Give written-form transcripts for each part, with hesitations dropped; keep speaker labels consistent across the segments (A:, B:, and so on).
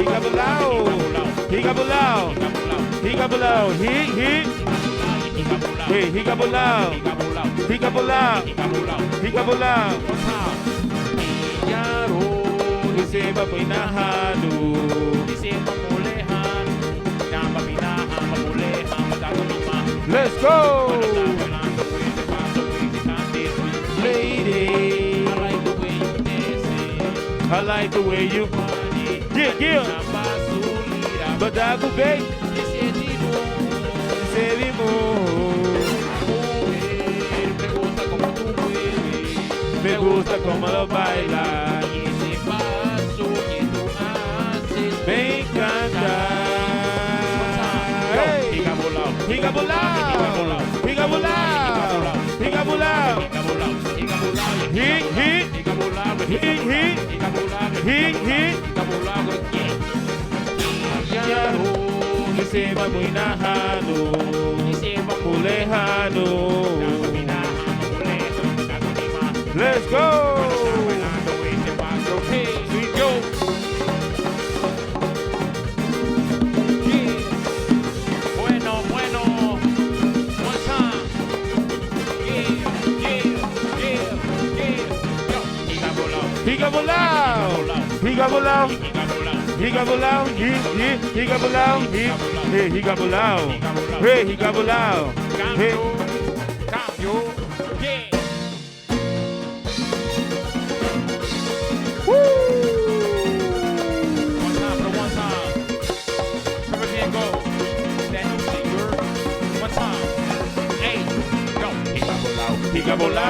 A: Higabulao. Higabulao. Higabulao. Hey, Higabulao. Higabulao. Higabulao. Yaro. Isema pinahalo. Isema mulehan. Nama pinahan. Mamulehan. Magkakalima. Let's go. Lady. I like the way you money. Yeah. Badago gay. Me gusta como lo bailas. Y ese paso que tú haces me encanta. Higabulao. Higabulao. Higabulao. Higabulao. Yaro, isema pinahalo, isema mulehano. Let's go. Sweet Joe. Bueno. One time. Higabulao. Higabulao. Higabulao. Higabulao. Hey, Higabulao. Hey, Higabulao. Hey. Cambio. Yeah. Woo. One time. Carribean go. Stand up, singer. One time. Hey, go. Higabulao. Higabulao.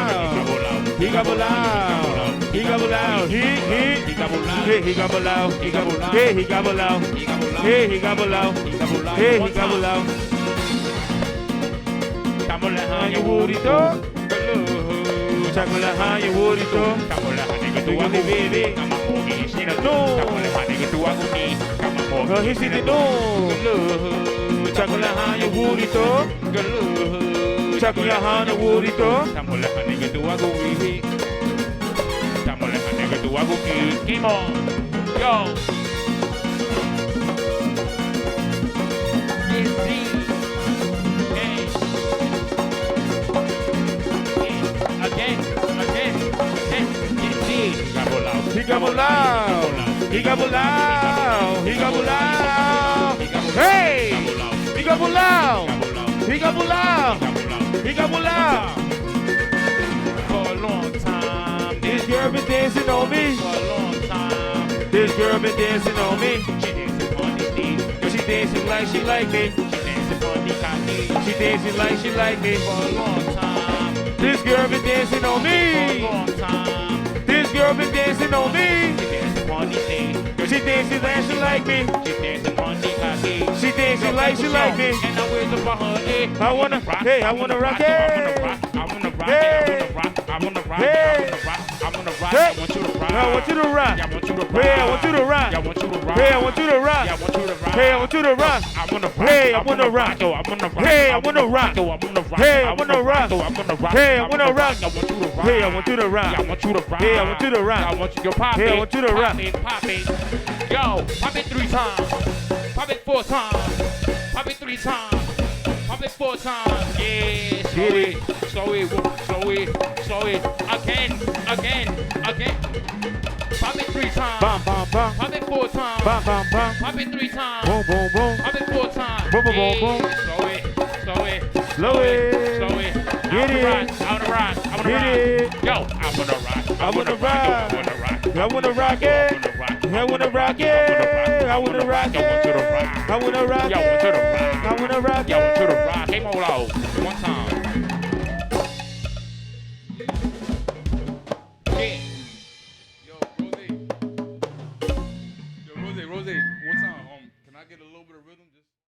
A: Higabulao. Higabulao. Higabulao. Hey, Higabulao. Hey, Higabulao. Hey, Higabulao. Hey, Higabulao. Tamulahan yung burrito. Tamulahan yung burrito. Tamulahan yung tuwago baby. Kamamogi sinado. Tamulahan yung tuwago ni kamamogi sinado. Tamulahan yung burrito. Tamulahan yung burrito. Tamulahan yung tuwago baby. Tamulahan yung tuwago game on. Yo. Higabulao. Hey! Higabulao. For a long time, this girl been dancing on me. For a long time, this girl been dancing on me. She dancing on the stage, cause she dancing like she like me. She dancing on the cocky. She dancing like she like me. For a long time, this girl been dancing on me. For a long time, this girl been dancing on me. On the stage, cause she dancing like she like me. She dancing on the cocky. She dancing like she like me. And I wait about her. I wanna rock. Hey, I wanna rock. Hey, I wanna rock. Hey, I wanna rock. Hey, I wanna rock. I want you to rock. I want you to rock. I want you to rock. Hey, I want you to rock. I want you to rock. Hey, I want you to rock. I want you to rock. Hey, I want you to rock. I wanna rock. Hey, I wanna rock. I wanna rock. Hey, I wanna rock. I wanna rock. Hey, I wanna rock. I wanna rock. Hey, I wanna rock. I want you to rock. Hey, I want you to rock. I want you to rock. Hey, I want you to rock. I want you to pop. Hey, I want you to rock. Pop it. Yo, pop it 3 times. Pop it 4 times. Pop it 3 times. Pop it 4 times. Yeah, slow it. Again. Pop it 3 times. Bam. Pop it 4 times. Bam. Pop it 3 times. Boom. Pop it 4 times. Boom. Slow it. Get it. I wanna rock. Yo, I wanna rock. I wanna rock it. I wanna rock it. I wanna rock it. I wanna rock it. I wanna rock it. I wanna rock it. I wanna rock it. Came on low. One time.